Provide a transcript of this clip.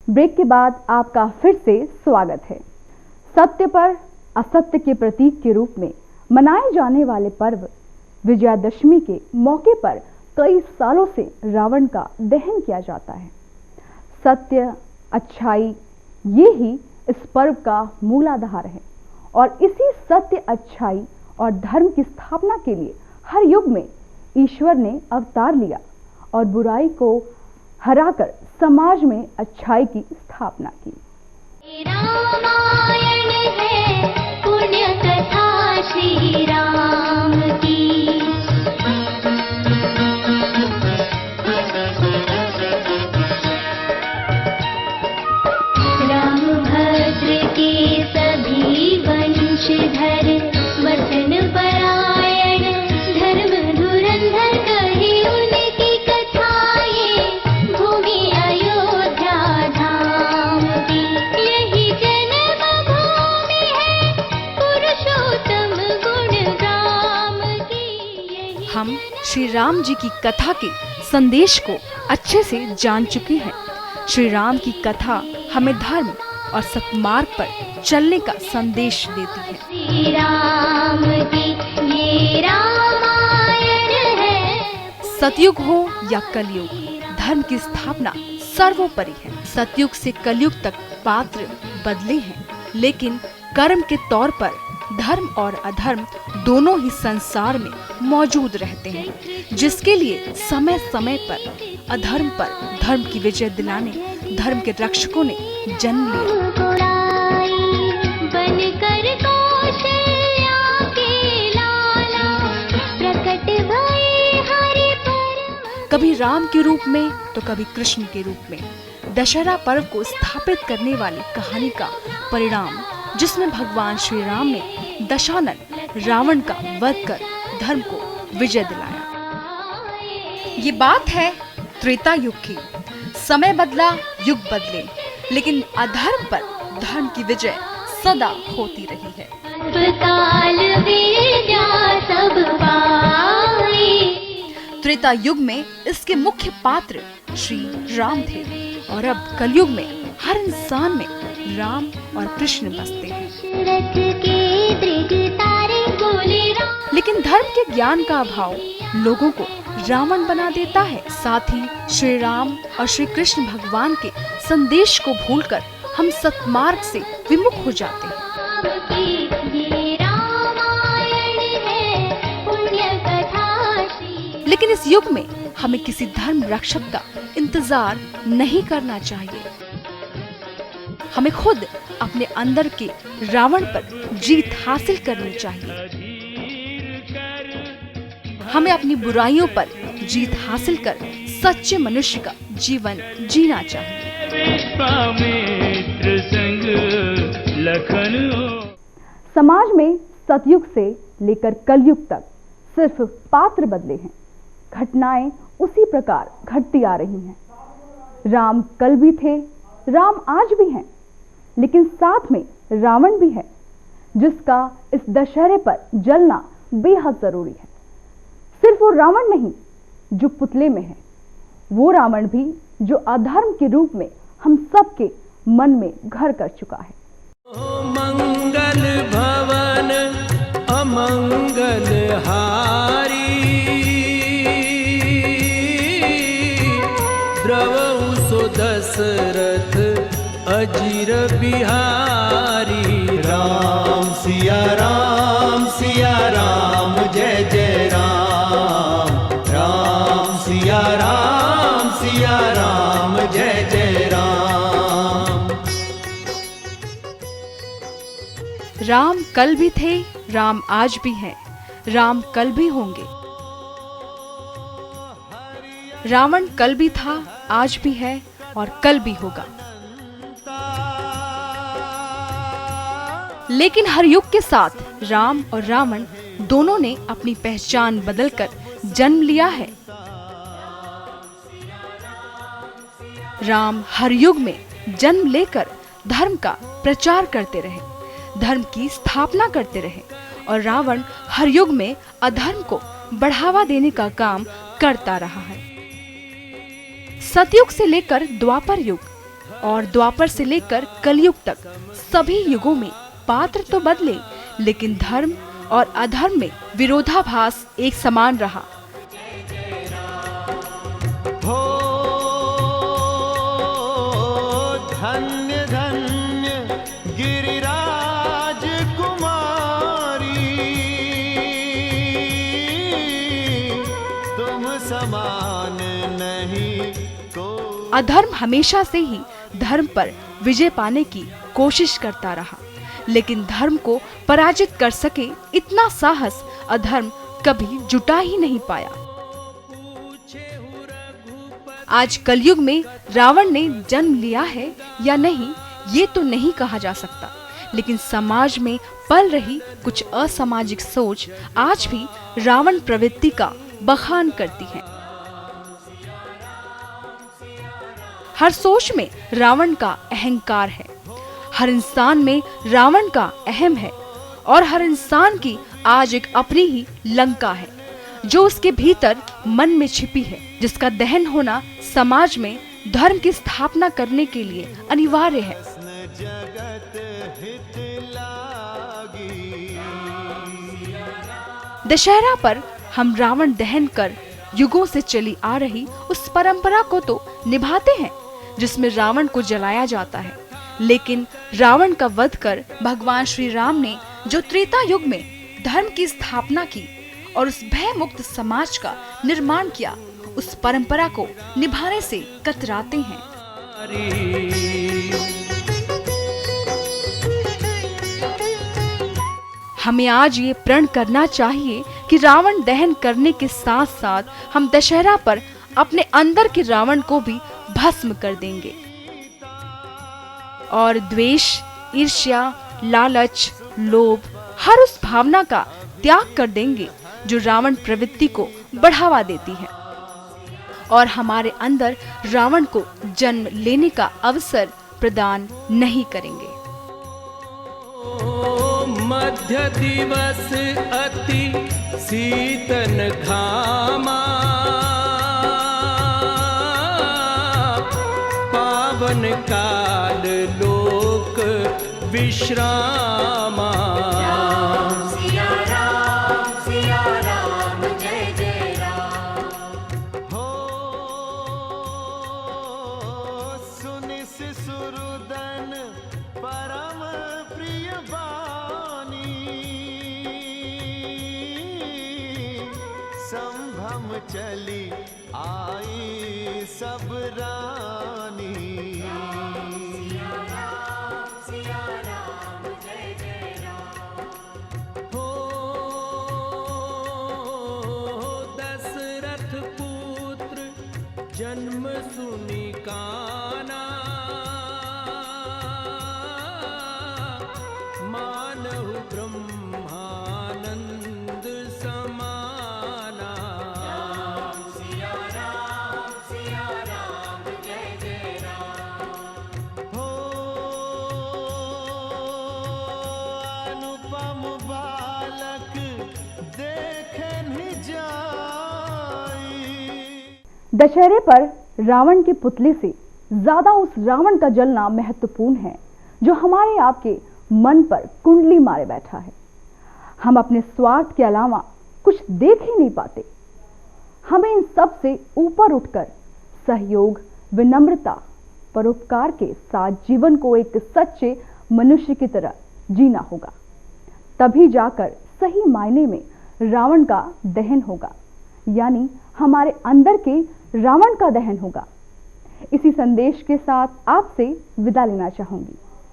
Break के बाद आपका फिर से स्वागत है। सत्य पर असत्य के प्रतीक के रूप में मनाए जाने वाले पर्व विजयादशमी के मौके पर कई सालों से रावण का दहन किया जाता है। सत्य, अच्छाई, ये ही इस पर्व का मूलाधार है और इसी सत्य, अच्छाई और धर्म की स्थापना के लिए हर युग में ईश्वर ने अवतार लिया और बुराई को हराकर समाज में अच्छाई की स्थापना की। रामायण है पुण्य कथा श्री राम की। राम भद्र के सभी वंशधर वचन परायण धर्म धुरंधर कहे उनकी कथाएं भूमि अयोध्या धाम की। यही जन्मभूमि है पुरुषोत्तम गुण राम की। हम श्री राम जी की कथा के संदेश को अच्छे से जान चुके हैं। श्री राम की कथा हमें धर्म और सत्मार्ग पर चलने का संदेश देती है। श्री राम की ये रामायण है। सतयुग हो या कलयुग, धर्म की स्थापना सर्वोपरि है। सतयुग से कलयुग तक पात्र बदले हैं, लेकिन कर्म के तौर पर धर्म और अधर्म दोनों ही संसार में मौजूद रहते हैं, जिसके लिए समय समय पर अधर्म पर धर्म की विजय दिलाने धर्म के रक्षकों ने जन्म लिया। बनकर कौशल्या के लाला प्रकट भये हरि पर। कभी राम के रूप में तो कभी कृष्ण के रूप में दशहरा पर्व को स्थापित करने वाली कहानी का परिणाम, जिसमें भगवान श्री राम ने दशानन रावण का वध कर धर्म को विजय दिलाया। ये बात है त्रेता युग की। समय बदला, युग बदले, लेकिन अधर्म पर धर्म की विजय सदा होती रही है। काल विद्या सब पाई। त्रेता युग में इसके मुख्य पात्र श्री राम थे और अब कलयुग में हर इंसान में राम और कृष्ण बसते हैं। लेकिन धर्म के ज्ञान का अभाव लोगों को रावण बना देता है। साथ ही श्री राम और श्री कृष्ण भगवान के संदेश को भूलकर हम सत्मार्ग से विमुख हो जाते हैं। लेकिन इस युग में हमें किसी धर्म रक्षक का इंतजार नहीं करना चाहिए। हमें खुद अपने अंदर के रावण पर जीत हासिल करनी चाहिए। हमें अपनी बुराइयों पर जीत हासिल कर सच्चे मनुष्य का जीवन जीना चाहिए। समाज में सतयुग से लेकर कलयुग तक सिर्फ पात्र बदले हैं, घटनाएं उसी प्रकार घटती आ रही हैं। राम कल भी थे, राम आज भी हैं, लेकिन साथ में रावण भी है, जिसका इस दशहरे पर जलना बेहद जरूरी है। सिर्फ वो रावण नहीं जो पुतले में है, वो रावण भी जो अधर्म के रूप में हम सबके मन में घर कर चुका है। मंगल भवन अमंगल हारी, द्रवहु सो दशरथ अजीर बिहारी। राम सिया राम जय जय राम। राम सिया राम जय जय राम। राम कल भी थे, राम आज भी हैं, राम कल भी होंगे। रावण कल भी था, आज भी है और कल भी होगा। लेकिन हर युग के साथ राम और रावण दोनों ने अपनी पहचान बदलकर जन्म लिया है। राम हर युग में जन्म लेकर धर्म का प्रचार करते रहे, धर्म की स्थापना करते रहे, और रावण हर युग में अधर्म को बढ़ावा देने का काम करता रहा है। सतयुग से लेकर द्वापर युग और द्वापर से लेकर कलयुग तक सभी युगों में पात्र तो बदले, लेकिन धर्म और अधर्म में विरोधाभास एक समान रहा। हो धन्य धन्य गिरिराज कुमारी, तुम समान नहीं को। अधर्म हमेशा से ही धर्म पर विजय पाने की कोशिश करता रहा, लेकिन धर्म को पराजित कर सके इतना साहस अधर्म कभी जुटा ही नहीं पाया। आज कलयुग में रावण ने जन्म लिया है या नहीं ये तो नहीं कहा जा सकता, लेकिन समाज में पल रही कुछ असामाजिक सोच आज भी रावण प्रवृत्ति का बखान करती है। हर सोच में रावण का अहंकार है, हर इंसान में रावण का अहम है, और हर इंसान की आज एक अपनी ही लंका है जो उसके भीतर मन में छिपी है, जिसका दहन होना समाज में धर्म की स्थापना करने के लिए अनिवार्य है। दशहरा पर हम रावण दहन कर युगों से चली आ रही उस परंपरा को तो निभाते हैं जिसमें रावण को जलाया जाता है, लेकिन रावण का वध कर भगवान श्री राम ने जो त्रेता युग में धर्म की स्थापना की और उस भय मुक्त समाज का निर्माण किया, उस परंपरा को निभाने से कतराते हैं। हमें आज ये प्रण करना चाहिए कि रावण दहन करने के साथ साथ हम दशहरा पर अपने अंदर के रावण को भी भस्म कर देंगे और द्वेष, ईर्ष्या, लालच, लोभ, हर उस भावना का त्याग कर देंगे जो रावण प्रवृत्ति को बढ़ावा देती है और हमारे अंदर रावण को जन्म लेने का अवसर प्रदान नहीं करेंगे। मध्य दिवस अति शीतन घामा, पावन काल लोक विश्रामा। संभ्रम चली आई सब रानी। हो दशरथ पुत्र जन्म सुनि काना, मानहु ब्रह्मानंद समाना। हो अनुपम बालक देखे नहीं जाई। दशहरे पर रावण के पुतले से ज्यादा उस रावण का जलना महत्वपूर्ण है जो हमारे आपके मन पर कुंडली मारे बैठा है। हम अपने स्वार्थ के अलावा कुछ देख ही नहीं पाते। हमें इन सब से ऊपर उठकर सहयोग, विनम्रता, परोपकार के साथ जीवन को एक सच्चे मनुष्य की तरह जीना होगा। तभी जाकर सही मायने में रावण का दहन होगा, यानी हमारे अंदर के रावण का दहन होगा। इसी संदेश के साथ आपसे विदा लेना चाहूंगी।